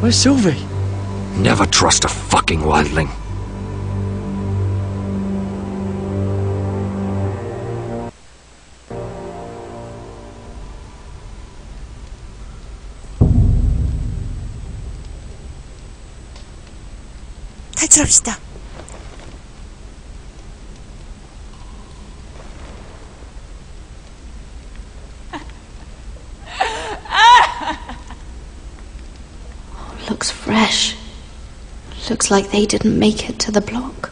Where's Sylvie? Never trust a fucking wildling. 탈출합시다. Looks fresh. Looks like they didn't make it to the block.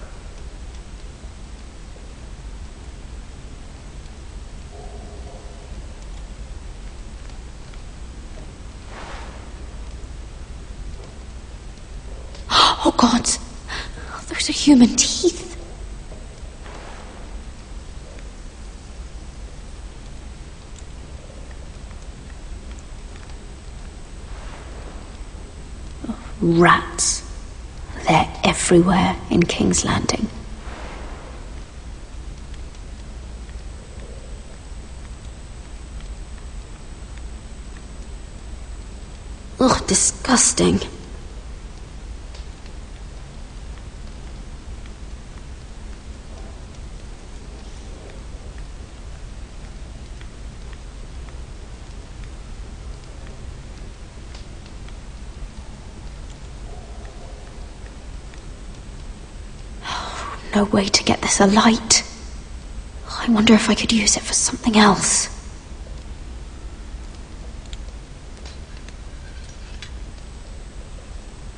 Oh God! Those are human teeth. Rats. They're everywhere in King's Landing. Ugh, disgusting. No way to get this alight. I wonder if I could use it for something else.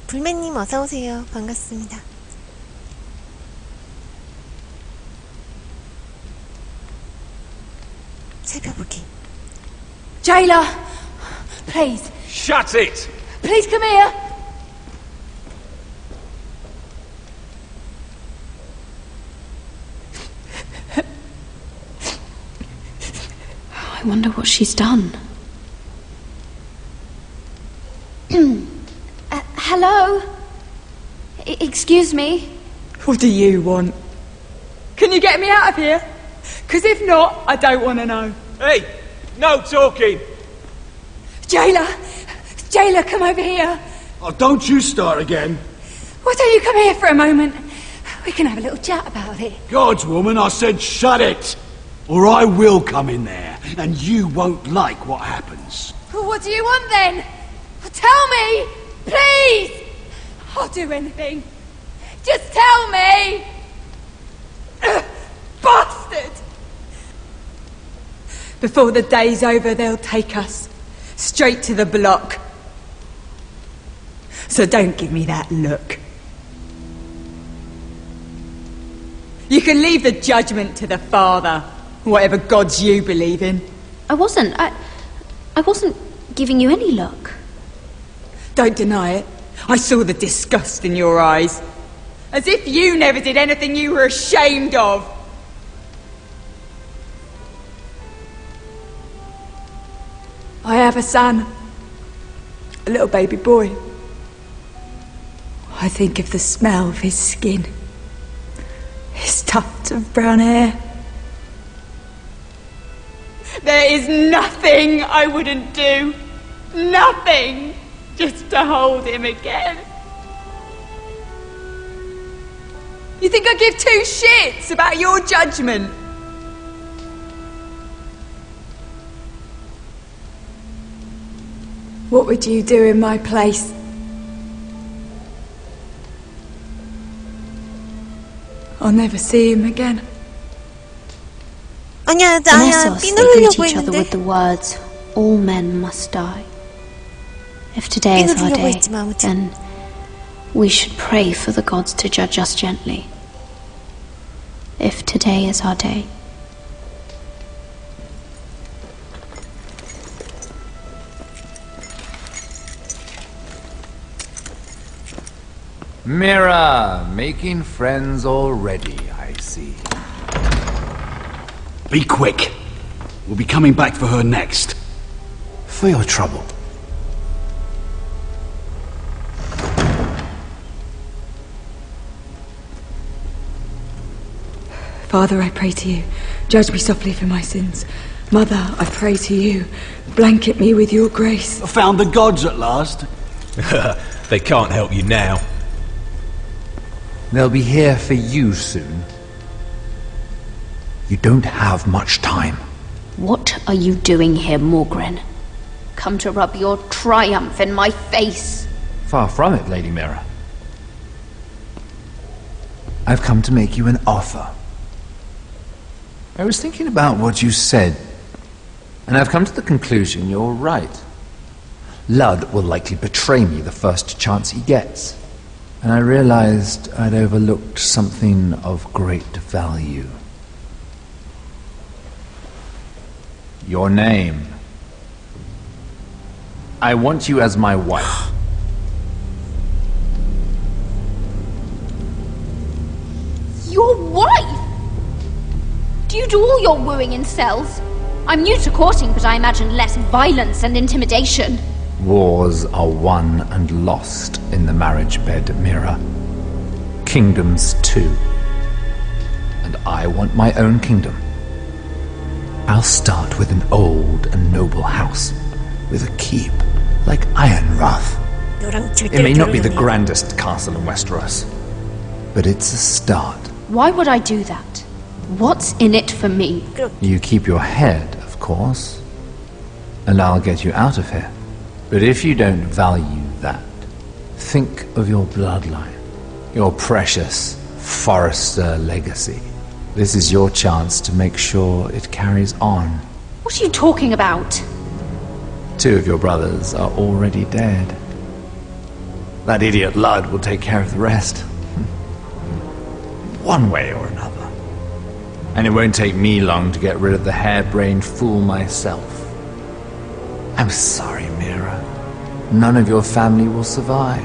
불매님 어서오세요. 반갑습니다. 살펴보기. Jailer! Please. Shut it! Please come here! I wonder what she's done. Hello? Excuse me? What do you want? Can you get me out of here? Because if not, I don't want to know. Hey! No talking! Jailer! Jailer, come over here. Oh, don't you start again. Why don't you come here for a moment? We can have a little chat about it. God's woman, I said shut it. Or I will come in there, and you won't like what happens. Well, what do you want then? Tell me! Please! I'll do anything. Just tell me! Bastard! Before the day's over, they'll take us straight to the block. So don't give me that look. You can leave the judgment to the Father, whatever gods you believe in. I wasn't giving you any look. Don't deny it. I saw the disgust in your eyes. As if you never did anything you were ashamed of. I have a son. A little baby boy. I think of the smell of his skin. His tuft of brown hair. There is nothing I wouldn't do. Nothing. Just to hold him again. You think I give two shits about your judgment? What would you do in my place? I'll never see him again. 아니야, In 나야 Essos, 삐 they greet 누르려고 each other with 했는데 the words, all men must die. If today is our 누르려고 day, 했지만 아무튼. then we should pray for the gods to judge us gently. If today is our day. Mira, making friends already, I see. Be quick. We'll be coming back for her next. For your trouble. Father, I pray to you, judge me softly for my sins. Mother, I pray to you, blanket me with your grace. I found the gods at last. They can't help you now. They'll be here for you soon. You don't have much time. What are you doing here, Morgren? Come to rub your triumph in my face? Far from it, Lady Mira. I've come to make you an offer. I was thinking about what you said, and I've come to the conclusion you're right. Ludd will likely betray me the first chance he gets, and I realized I'd overlooked something of great value. Your name. I want you as my wife. Your wife? Do you do all your wooing in cells? I'm new to courting, but I imagine less violence and intimidation. Wars are won and lost in the marriage bed, Mira. Kingdoms too. And I want my own kingdom. I'll start with an old and noble house, with a keep, like Ironrath. It may not be the grandest castle in Westeros, but it's a start. Why would I do that? What's in it for me? You keep your head, of course, and I'll get you out of here. But if you don't value that, think of your bloodline, your precious Forrester legacy. This is your chance to make sure it carries on. What are you talking about? 2 of your brothers are already dead. That idiot Ludd will take care of the rest. One way or another. And it won't take me long to get rid of the harebrained fool myself. I'm sorry, Mira. None of your family will survive.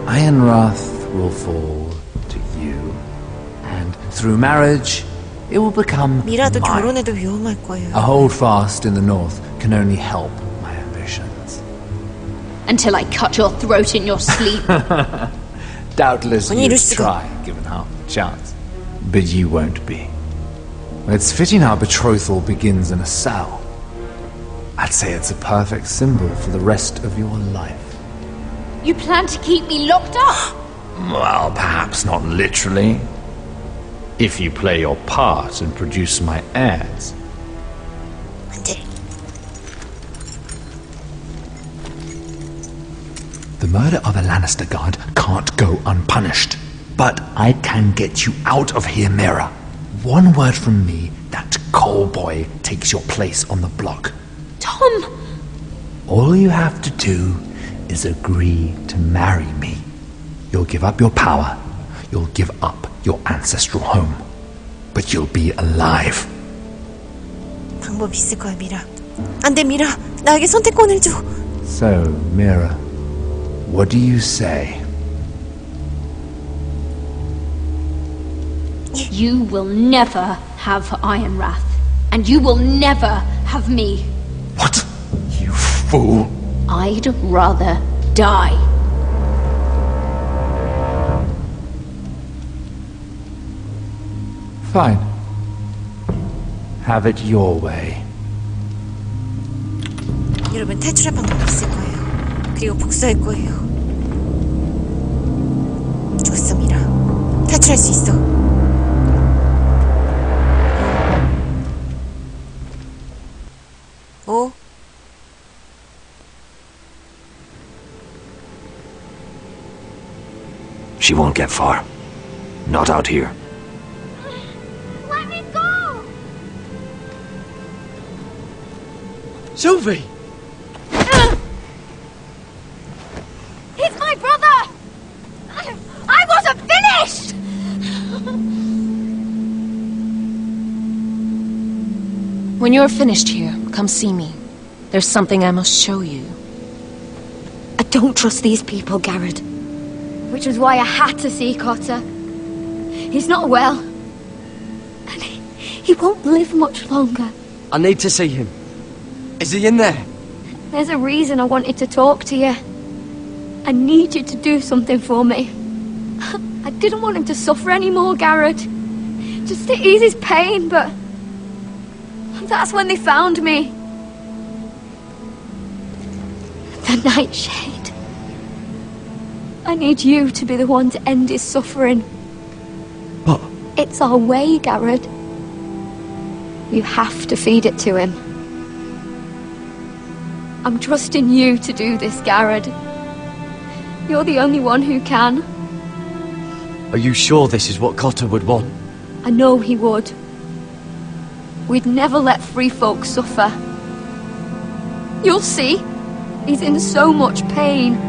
Ironrath will fall to you. And through marriage, it will become 미라도 mine. 결혼해도 위험할 거예요. A holdfast in the north can only help my ambitions. Until I cut your throat in your sleep. Doubtless 아니, you'd 이럴 수가. try, given half the chance. But you won't be. It's fitting our betrothal begins in a cell. I'd say it's a perfect symbol for the rest of your life. You plan to keep me locked up? Well, perhaps not literally. If you play your part and produce my heirs. 안 돼. The murder of a Lannister guard can't go unpunished. But I can get you out of here, Mira. One word from me, that coal boy takes your place on the block. Tom! All you have to do is agree to marry me. You'll give up your power. You'll give up your ancestral home. But you'll be alive. 방법 있을 거야, 미라. 안 돼, 미라. 나에게 선택권을 줘. So, Mira, what do you say? You will never have Ironrath. And you will never have me. What? You fool! I'd rather die. Fine. Have it your way. 여러분, 탈출할 방법이 있을 거예요. 그리고 복수할 거예요. 좋았어, 미라. 탈출할 수 있어. 오. She won't get far. Not out here. Let me go! Sylvie! He's my brother! I wasn't finished! When you're finished here, come see me. There's something I must show you. I don't trust these people, Garrett. Which was why I had to see Cotter. He's not well. And he won't live much longer. I need to see him. Is he in there? There's a reason I wanted to talk to you. I need you to do something for me. I didn't want him to suffer anymore, Garrett. Just to ease his pain, but... that's when they found me. The Nightshade. I need you to be the one to end his suffering. But... It's our way, Garrett. You have to feed it to him. I'm trusting you to do this, Garrett. You're the only one who can. Are you sure this is what Cotter would want? I know he would. We'd never let free folk suffer. You'll see. He's in so much pain.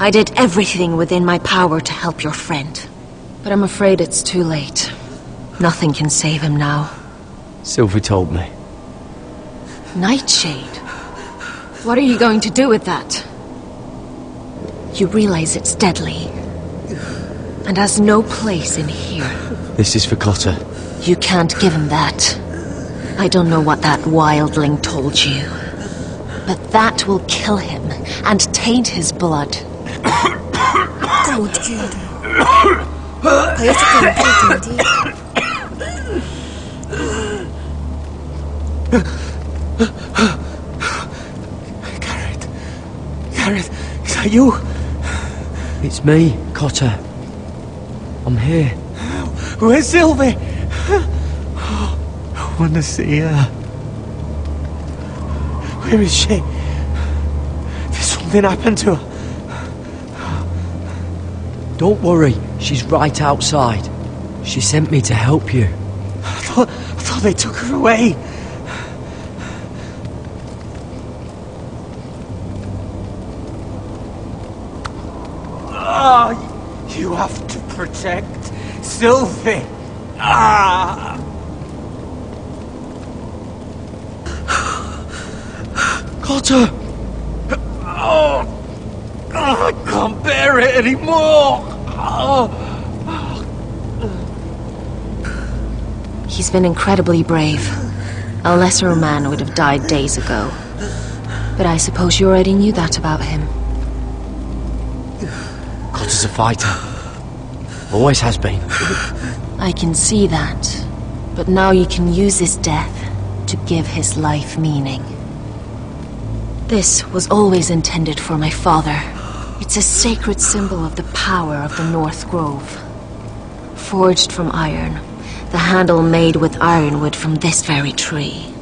I did everything within my power to help your friend. But I'm afraid it's too late. Nothing can save him now. Sylvie told me. Nightshade? What are you going to do with that? You realize it's deadly. And has no place in here. This is for Cotter. You can't give him that. I don't know what that wildling told you. But that will kill him and taint his blood. 그럼 어떻게 해야 돼? 다이어트 때문에 텐디. Gareth, is that you? It's me, Cotter. I'm here. Where's Sylvie? I want to see her. Where is she? Did something happen to her? Don't worry, she's right outside. She sent me to help you. I thought they took her away. You have to protect Sylvie. Cotter! I can't bear it anymore! He's been incredibly brave. A lesser man would have died days ago. But I suppose you already knew that about him. Cotter's a fighter. Always has been. I can see that. But now you can use his death to give his life meaning. This was always intended for my father. It's a sacred symbol of the power of the North Grove. Forged from iron, the handle made with ironwood from this very tree.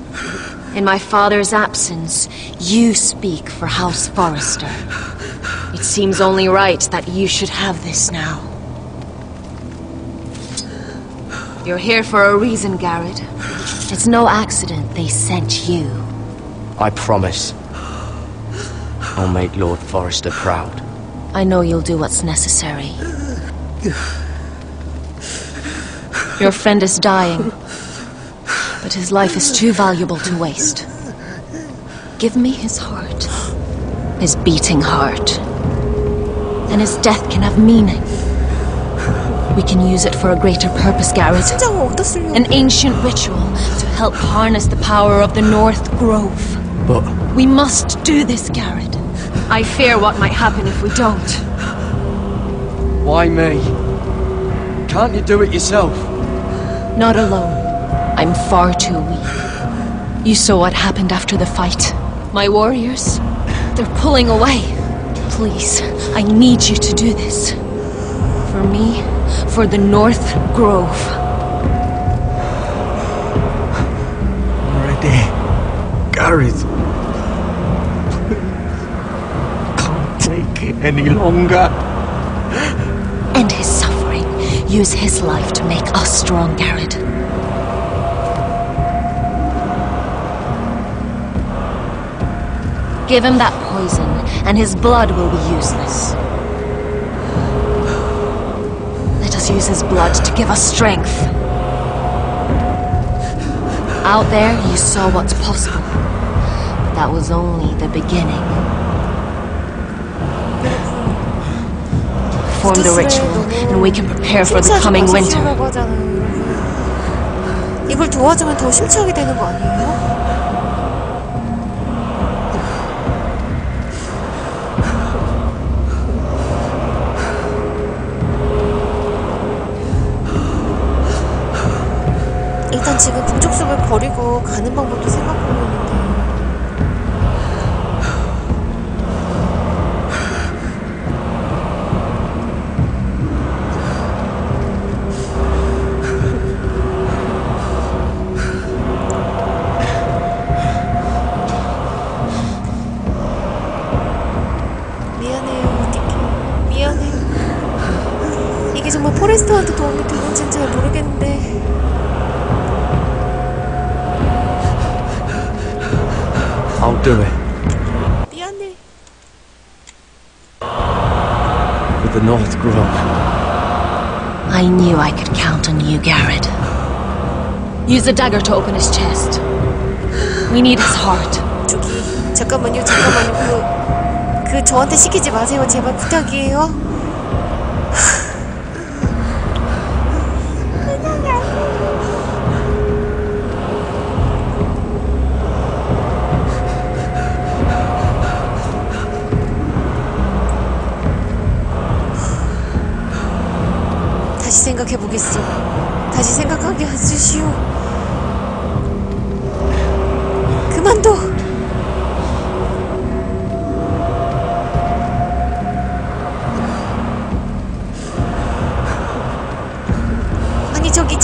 In my father's absence, you speak for House Forrester. It seems only right that you should have this now. You're here for a reason, Garrett. It's no accident they sent you. I promise. I'll make Lord Forrester proud. I know you'll do what's necessary. Your friend is dying, but his life is too valuable to waste. Give me his heart, his beating heart, and his death can have meaning. We can use it for a greater purpose, Garrett. An ancient ritual to help harness the power of the North Grove. But... We must do this, Garrett. I fear what might happen if we don't. Why me? Can't you do it yourself? Not alone. I'm far too weak. You saw what happened after the fight. My warriors, they're pulling away. Please, I need you to do this. For me, for the North Grove. Already. Gareth. Can't take it any longer. End his suffering. Use his life to make us strong, Garrett. Give him that poison, and his blood will be useless. Let us must use his blood to give us strength. Out there, you saw what's possible. But that was only the beginning. Form the ritual, and we can prepare for the coming winter. 이걸 도와주면 더 심취하게 되는 거 아니에요? 일단 지금 북쪽숲을 버리고 가는 방법도 생각하고 있는데 미안해요, 니키. 미안해. 이게 정말 포리스터한테 도움이 되는지는 잘 모르겠는데 I'll do it. 미안해. For the North Grove. I knew I could count on you, Garrett. Use the dagger to open his chest. We need his heart. 저기 잠깐만요. 그 저한테 시키지 마세요. 제발 부탁이에요. 다시 생각해보겠소. 다시 생각하게 해주시오. 그만둬. 아니 저기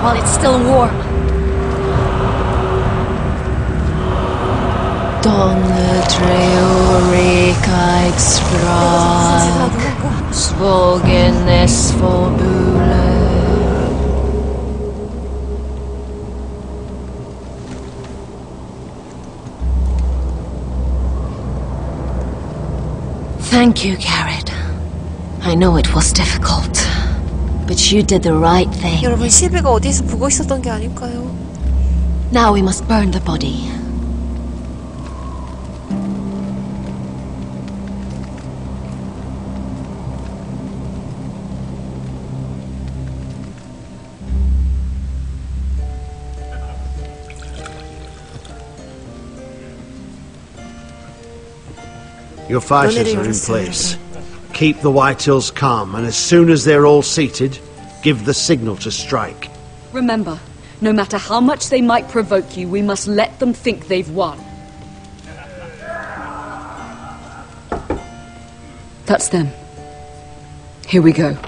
While it's still warm. Donne treorekaig sprak, svogen esforbule. Thank you, Garrett. I know it was difficult. But you did the right thing. 여러분 실비가 어디서 보고 있었던 게 아닐까요? Now we must burn the body. Your fighters are in place. Keep the Whitehills calm, and as soon as they're all seated, give the signal to strike. Remember, no matter how much they might provoke you, we must let them think they've won. That's them. Here we go.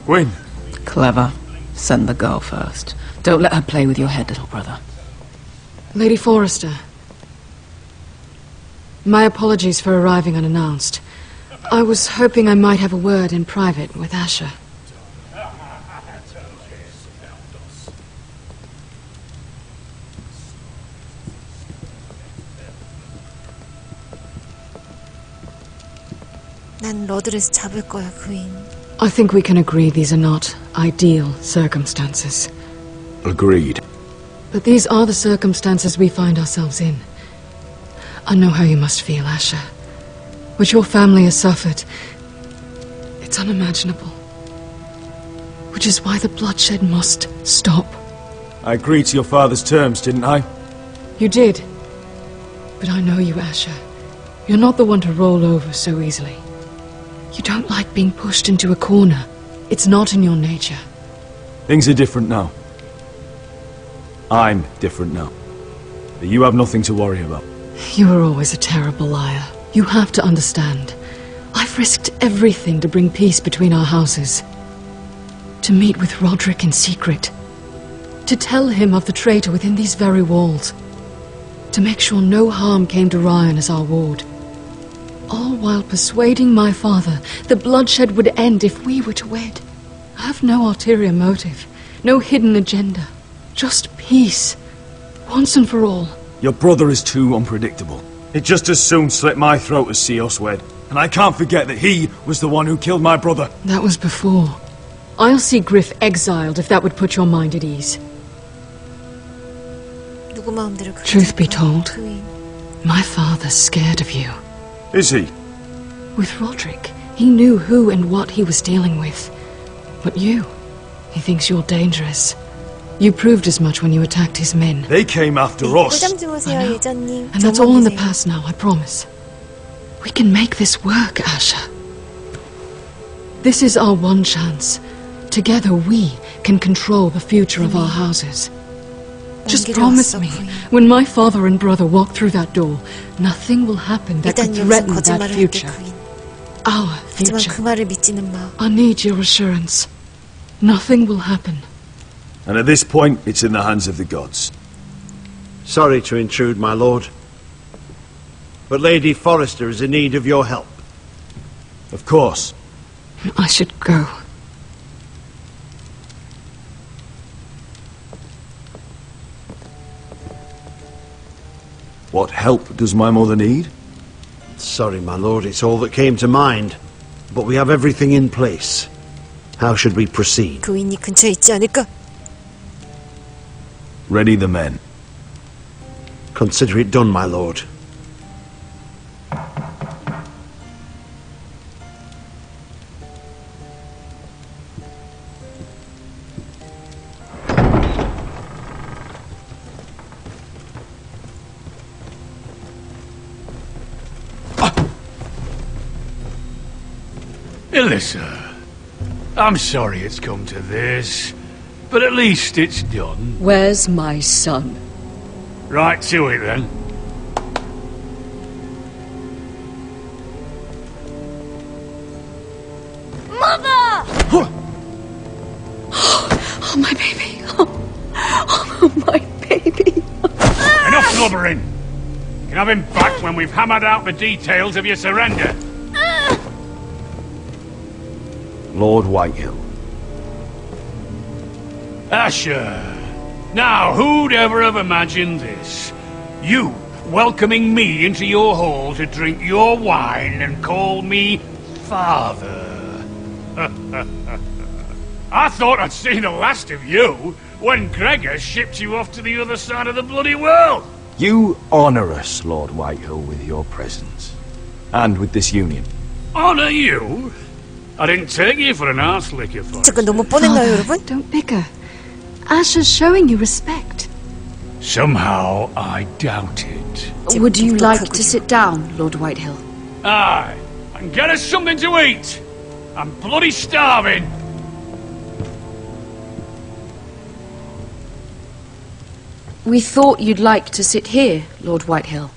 Gwyn. Clever. Send the girl first. Don't let her play with your head, little brother. Lady Forrester. My apologies for arriving unannounced. I was hoping I might have a word in private with Asher. 난 러드레스 잡을 거야, 그인. I think we can agree these are not ideal circumstances. Agreed. But these are the circumstances we find ourselves in. I know how you must feel, Asher. What your family has suffered, it's unimaginable. Which is why the bloodshed must stop. I agreed to your father's terms, didn't I? You did. But I know you, Asher. You're not the one to roll over so easily. You don't like being pushed into a corner. It's not in your nature. Things are different now. I'm different now. But you have nothing to worry about. You were always a terrible liar. You have to understand. I've risked everything to bring peace between our houses. To meet with Roderick in secret. To tell him of the traitor within these very walls. to make sure no harm came to Ryan as our ward. All while persuading my father that bloodshed would end if we were to wed. I have no ulterior motive, no hidden agenda. Just peace, once and for all. Your brother is too unpredictable. He'd just as soon slit my throat as see us wed. And I can't forget that he was the one who killed my brother. That was before. I'll see Griff exiled if that would put your mind at ease. Truth be told, my father's scared of you. Is he? With Roderick, he knew who and what he was dealing with. But you, he thinks you're dangerous. You proved as much when you attacked his men. They came after us. I know. And that's all in the past now, I promise. We can make this work, Asher. This is our one chance. Together we can control the future of our houses. Just promise me, when my father and brother walk through that door, nothing will happen that could threaten that future. Our future. I need your assurance. Nothing will happen. And at this point, it's in the hands of the gods. Sorry to intrude, my lord. But Lady Forrester is in need of your help. Of course. I should go. What help does my mother need? Sorry, my lord, it's all that came to mind. But we have everything in place. How should we proceed? 교인이 근처에 있지 않을까? Ready the men. Consider it done, my lord. Alyssa, I'm sorry it's come to this, but at least it's done. Where's my son? Right to it then. Mother! Oh, my baby. Oh, my baby. Enough blubbering. You can have him back when we've hammered out the details of your surrender. Lord Whitehill. Asher. Now, who'd ever have imagined this? You welcoming me into your hall to drink your wine and call me father. I thought I'd seen the last of you when Gregor shipped you off to the other side of the bloody world. You honour us, Lord Whitehill, with your presence. And with this union. Honour you? I didn't take you for an arse licker for 잠깐 너무 뻔했나요, 여러분? Don't bicker. Asher's showing you respect. Somehow I doubt it. Would you like to sit down, Lord Whitehill? Aye, and get us something to eat. I'm bloody starving. We thought you'd like to sit here, Lord Whitehill.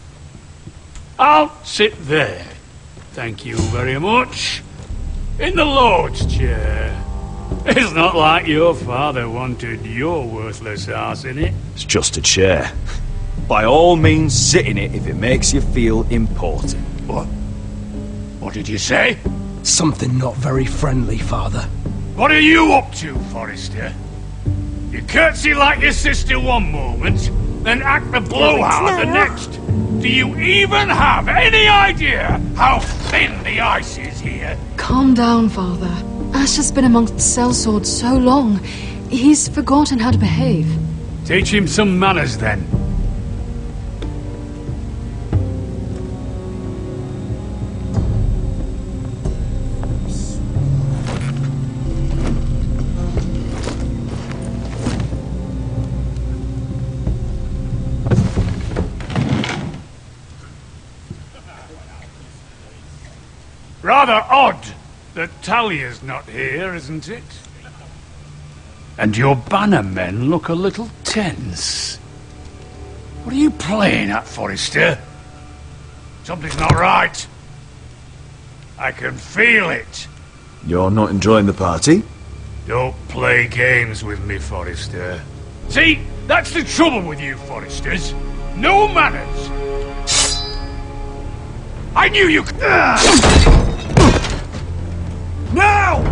I'll sit there. Thank you very much. In the Lord's chair. It's not like your father wanted your worthless ass in it. It's just a chair. By all means, sit in it if it makes you feel important. What? What did you say? Something not very friendly, Father. What are you up to, Forrester? You curtsy like your sister one moment, then act the blowhard the next. Do you even have any idea how thin the ice is here? Calm down, Father. Asher's been amongst sellswords so long, he's forgotten how to behave. Teach him some manners, then. Rather odd that Talia's not here, isn't it? And your banner men look a little tense. What are you playing at, Forrester? Something's not right. I can feel it. You're not enjoying the party? Don't play games with me, Forrester. See, that's the trouble with you Forresters. No manners! I knew you could... Now!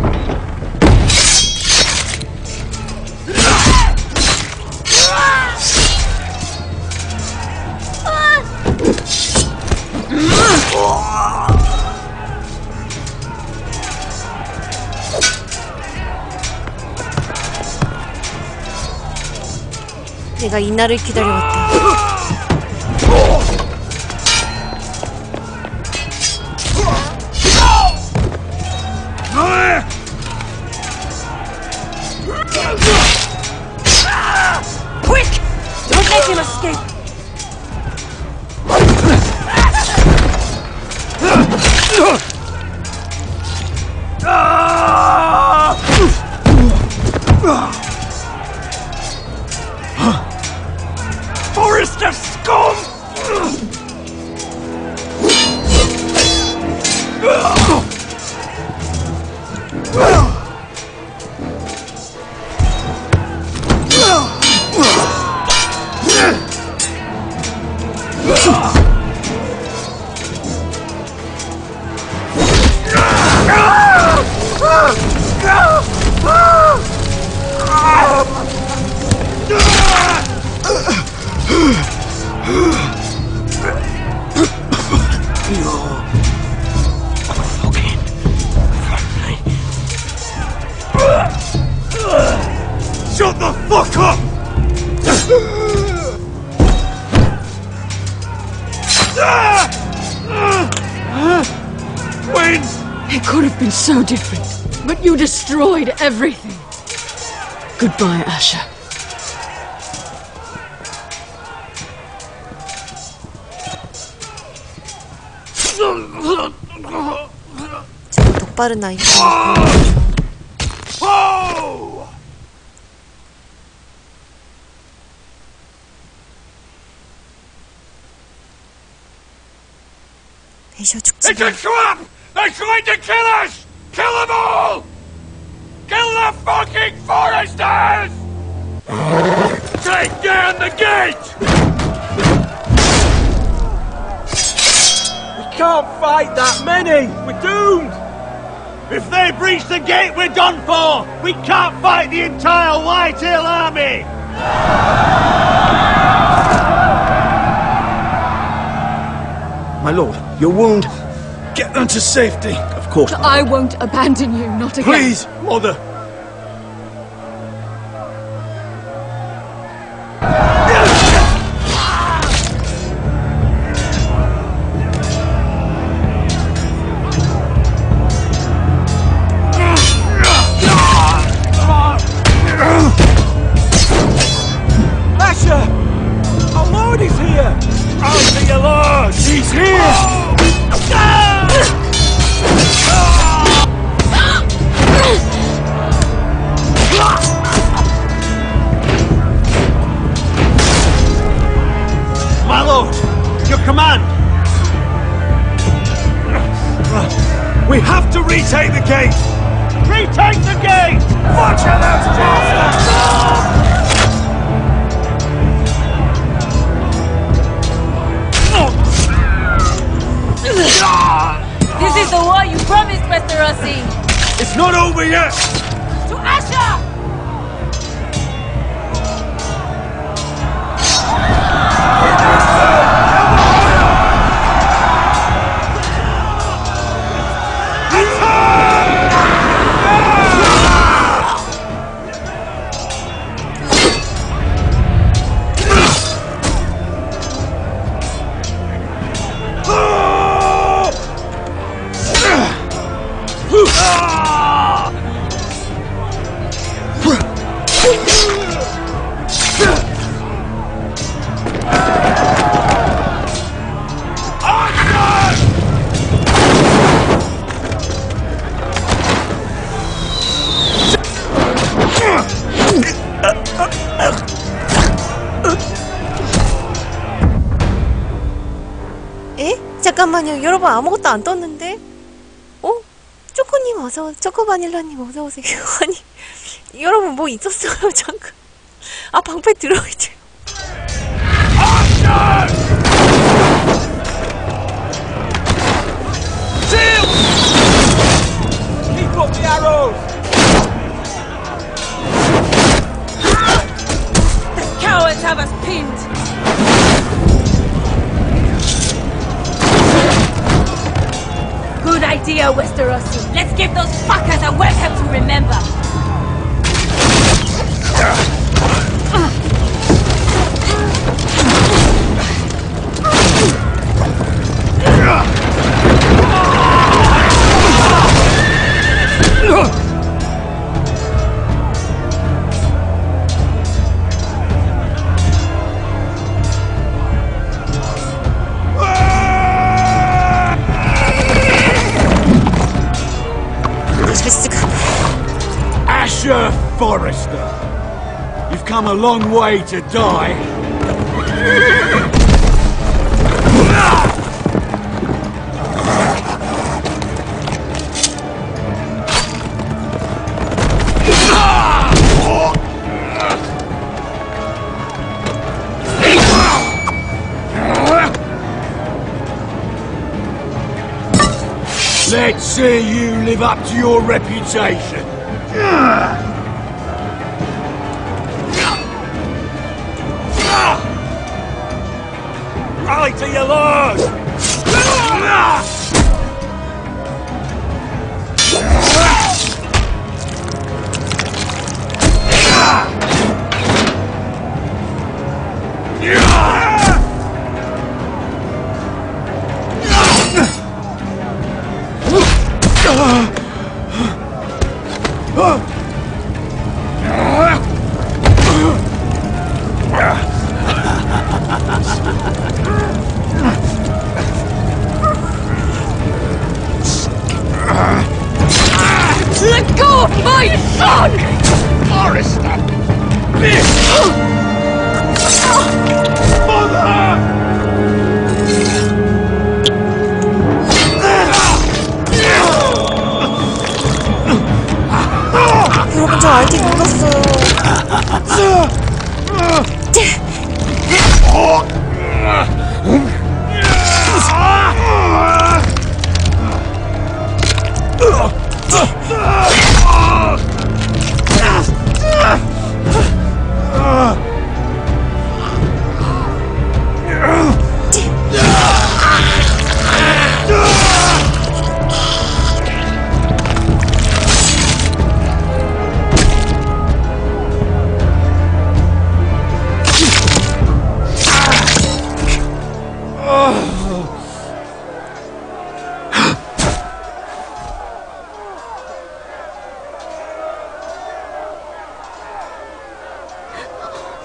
내가 이날을 기다려왔다. Quick! Don't let him escape! Poristor scum! Shut the fuck up! When? It could have been so different, but you destroyed everything. Goodbye, Asher. 저 똑바른 아이. 배셔 죽지. It's a trap! They're trying to kill us! Kill them all! Kill the fucking foresters! Take down the gate! We can't fight that many! We're doomed! If they breach the gate, we're done for! We can't fight the entire Whitetail army! My lord, your wound. Get them to safety. Of course. I won't abandon you, not again. Please, mother. Asher! Our lord is here! I'll be your lord! He's here! My lord, your command! We have to retake the gate! Retake the gate! Watch out, those bastards! This is the war you promised, Mr. Rossi! It's not over yet! To Asher! 잠깐만요. 여러분 아무것도 안 떴는데? 어? 초코님 어서, 초코바닐라님 어서오세요. 아니, 여러분 뭐 있었어요? 잠깐. 아, 방패 들어있대요. Keep up the arrows! The cowards have us pinned! Good idea, Westerosi. Let's give those fuckers a welcome to remember! Asher Forrester, you've come a long way to die. Let's see you live up to your reputation. Rally to your lord! Let go of my son! Forrester! Mother! 여러분 저 알게 눌렀어요.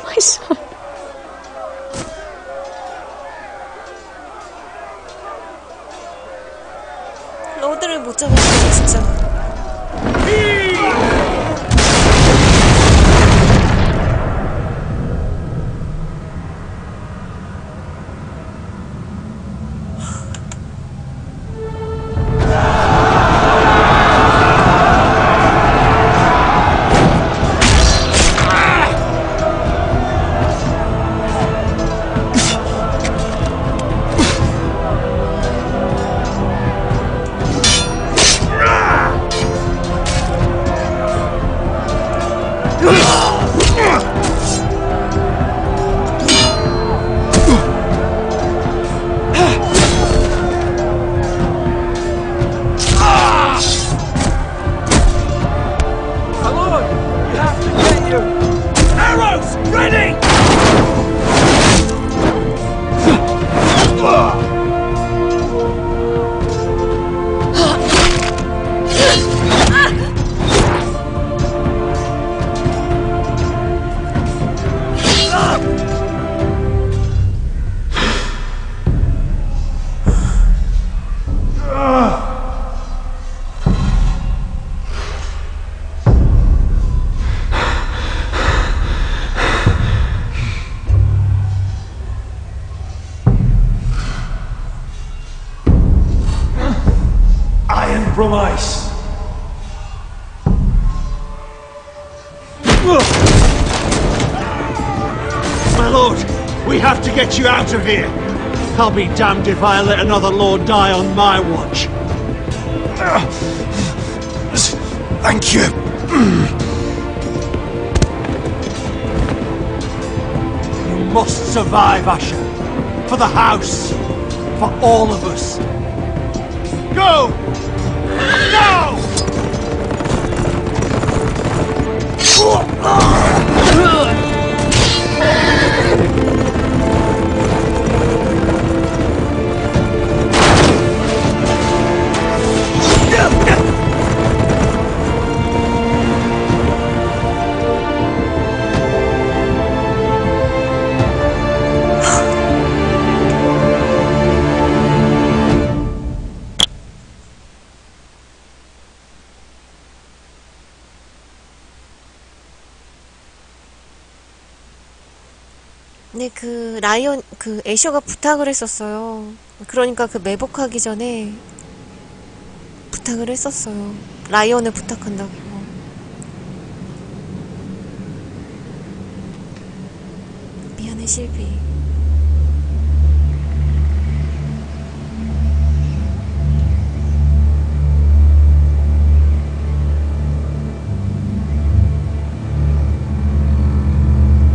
My son. 로드를 못 잡았어요, 진짜. From ice. My lord, we have to get you out of here. I'll be damned if I let another lord die on my watch. Thank you. You must survive, Asher. For the house. For all of us. Go! Now! 네, 그 라이언 그 애셔가 부탁을 했었어요. 그러니까 그 매복하기 전에 부탁을 했었어요. 라이언을 부탁한다고. 미안해, 실비.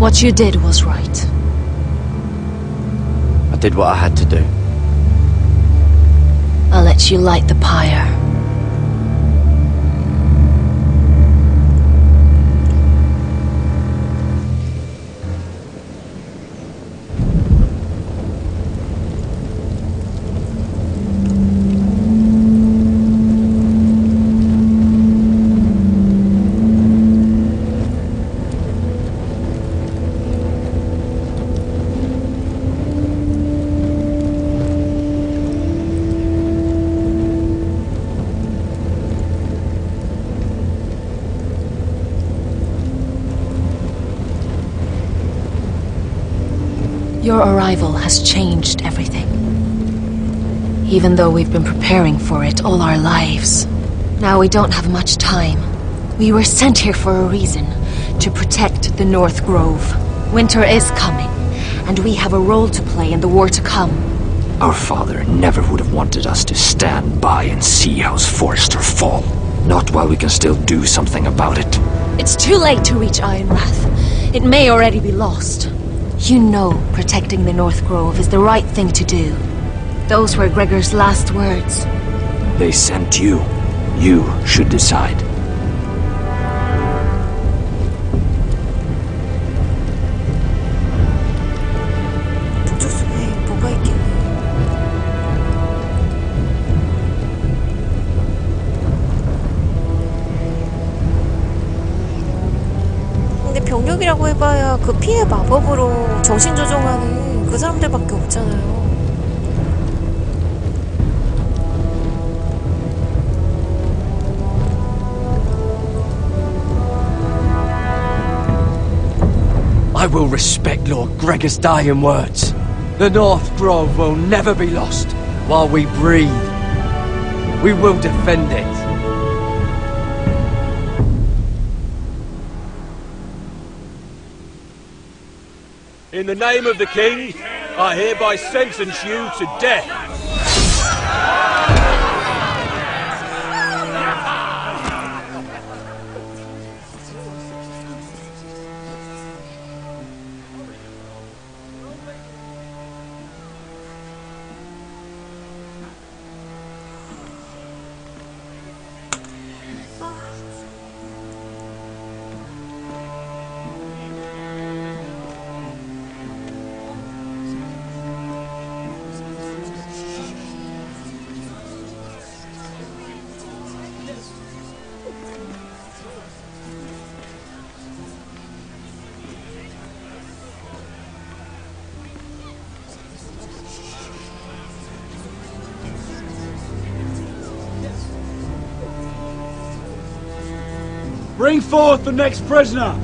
What you did was right. I did what I had to do. I'll let you light the pyre. Your arrival has changed everything. Even though we've been preparing for it all our lives. Now we don't have much time. We were sent here for a reason. To protect the North Grove. Winter is coming, and we have a role to play in the war to come. Our father never would have wanted us to stand by and see House Forrester fall. Not while we can still do something about it. It's too late to reach Ironwrath. It may already be lost. You know protecting the North Grove is the right thing to do. Those were Gregor's last words. They sent you. You should decide. 북쪽숲에 뭐가 있겠네. 근데 병력이라고 해봐야 그 피해 마법으로 정신 조종하는 그 사람들밖에 없잖아요. I will respect Lord Gregor's dying words. The North Grove will never be lost while we breathe. We will defend it. In the name of the King, I hereby sentence you to death. Bring forth the next prisoner!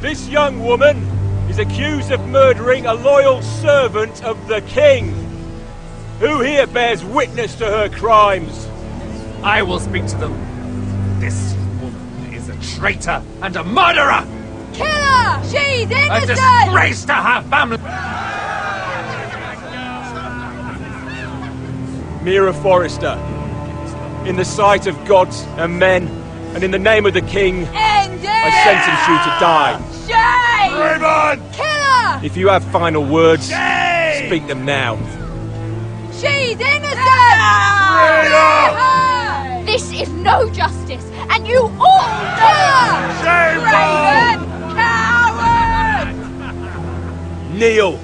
This young woman is accused of murdering a loyal servant of the king. Who here bears witness to her crimes? I will speak to them. This woman is a traitor and a murderer! Kill her! She's innocent! A disgrace to her family! Mira Forrester, in the sight of gods and men, and in the name of the king, I sentence you to die. Shame! Raymond! Kill her! If you have final words, speak them now. She's innocent! This is no justice, and you all know it! Shameful! Coward! Kneel!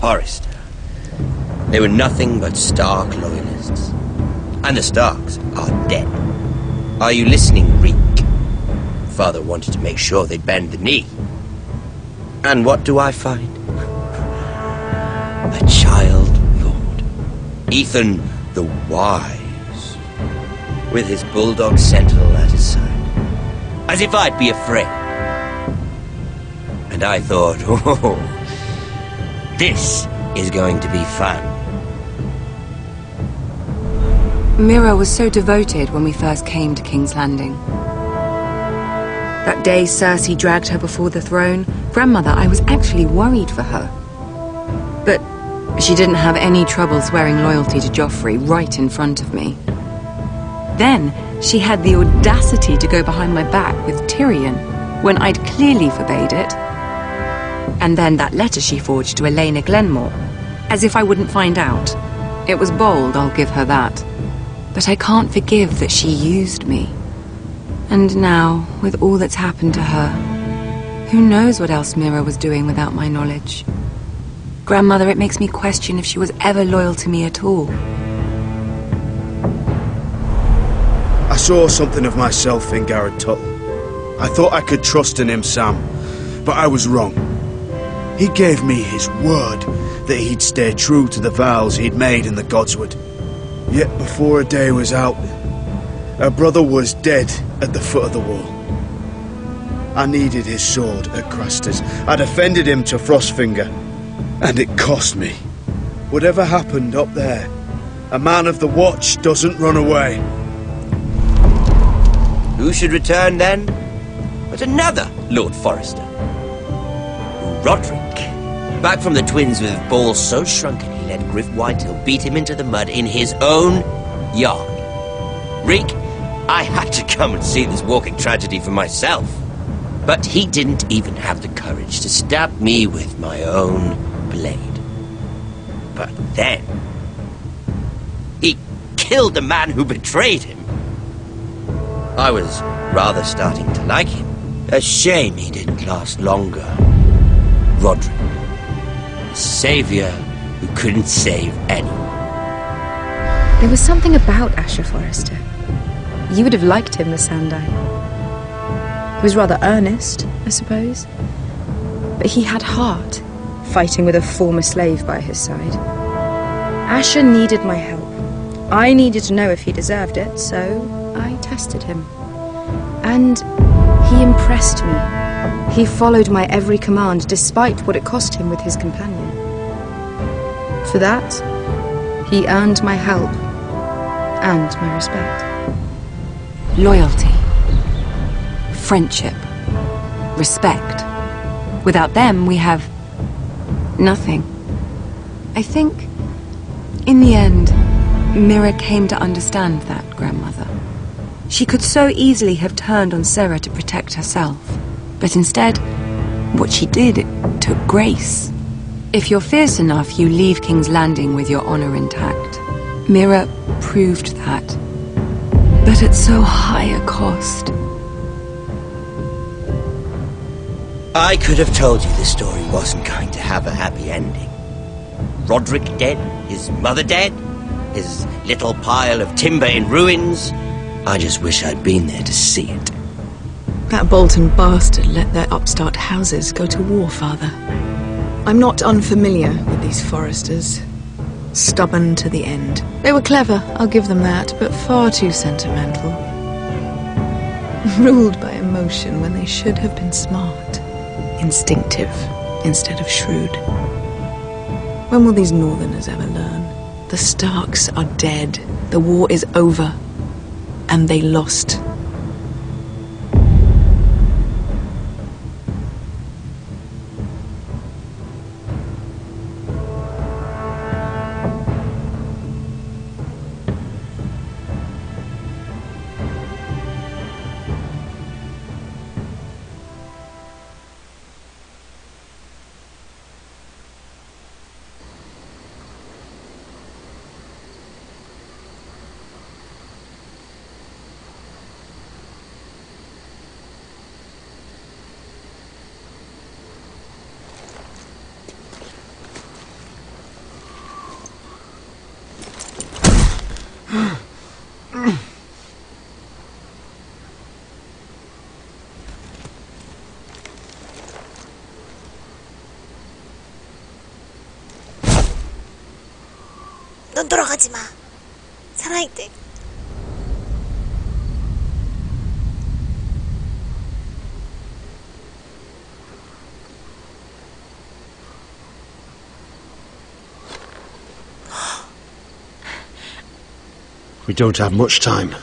Forrester. They were nothing but Stark loyalists. And the Starks are dead. Are you listening, Reek? Father wanted to make sure they'd bend the knee. And what do I find? A child lord. Ethan the Wise. With his bulldog sentinel at his side. As if I'd be afraid. And I thought, oh, this is going to be fun. Mira was so devoted when we first came to King's Landing. That day Cersei dragged her before the throne, Grandmother, I was actually worried for her. But she didn't have any trouble swearing loyalty to Joffrey right in front of me. Then she had the audacity to go behind my back with Tyrion when I'd clearly forbade it. And then that letter she forged to Elena Glenmore, as if I wouldn't find out. It was bold, I'll give her that. But I can't forgive that she used me. And now, with all that's happened to her, who knows what else Mira was doing without my knowledge? Grandmother, it makes me question if she was ever loyal to me at all. I saw something of myself in Garrett Tuttle. I thought I could trust in him, Sam, but I was wrong. He gave me his word that he'd stay true to the vows he'd made in the Godswood. Yet before a day was out, her brother was dead at the foot of the wall. I needed his sword at Craster's. I defended him to Frostfinger, and it cost me. Whatever happened up there, a man of the Watch doesn't run away. Who should return then? But but another Lord Forrester. Roderick. Back from the twins with balls so shrunken he let Griff Whitetail beat him into the mud in his own yard. Reek, I had to come and see this walking tragedy for myself. But he didn't even have the courage to stab me with my own blade. But then, he killed the man who betrayed him. I was rather starting to like him. A shame he didn't last longer. Roderick. A savior who couldn't save anyone. There was something about Asher Forrester. You would have liked him, the Sandai. He was rather earnest, I suppose. But he had heart, fighting with a former slave by his side. Asher needed my help. I needed to know if he deserved it, so I tested him. And he impressed me. He followed my every command, despite what it cost him with his companion. For that, he earned my help and my respect. Loyalty. Friendship. Respect. Without them, we have nothing. I think, in the end, Mira came to understand that, Grandmother. She could so easily have turned on Sarah to protect herself. But instead, what she did, it took grace. If you're fierce enough, you leave King's Landing with your honor intact. Mira proved that. But at so high a cost. I could have told you this story wasn't going to have a happy ending. Roderick dead, his mother dead, his little pile of timber in ruins. I just wish I'd been there to see it. That Bolton bastard let their upstart houses go to war, Father. I'm not unfamiliar with these Forresters. Stubborn to the end. They were clever, I'll give them that, but far too sentimental. Ruled by emotion when they should have been smart. Instinctive instead of shrewd. When will these Northerners ever learn? The Starks are dead. The war is over. And they lost. 넌 돌아가지 마. 살아있대. We don't have much time.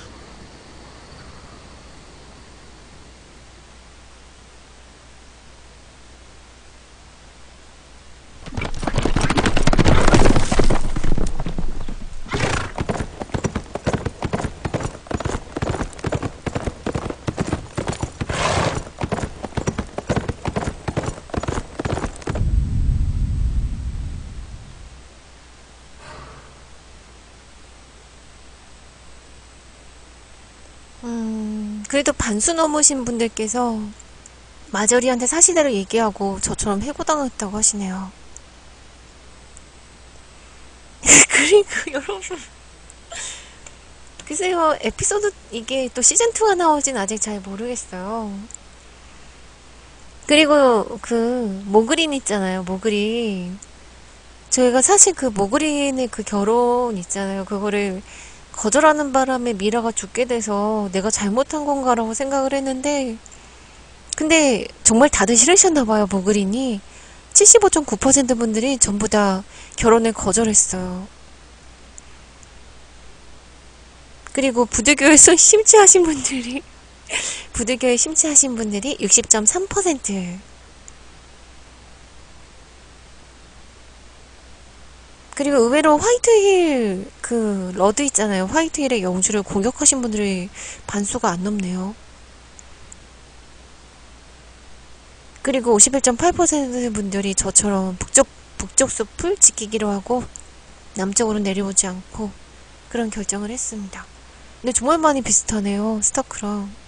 그래도 반수 넘으신 분들께서 마저리한테 사실대로 얘기하고 저처럼 해고당했다고 하시네요. 그리고 여러분, 글쎄요, 에피소드 이게 또 시즌2가 나오진 아직 잘 모르겠어요. 그리고 그 모그린 있잖아요, 모그린. 저희가 사실 그 모그린의 그 결혼 있잖아요, 그거를 거절하는 바람에 미라가 죽게 돼서 내가 잘못한 건가라고 생각을 했는데, 근데 정말 다들 싫으셨나봐요, 모그린이. 75.9% 분들이 전부 다 결혼을 거절했어요. 그리고 부두교에서 심취하신 분들이 부들교에 심취하신 분들이 60.3%. 그리고 의외로 화이트힐 그 러드 있잖아요. 화이트힐의 영주를 공격하신 분들이 반수가 안 넘네요. 그리고 51.8% 분들이 저처럼 북쪽 숲을 지키기로 하고 남쪽으로 내려오지 않고 그런 결정을 했습니다. 근데 정말 많이 비슷하네요. 스토크랑.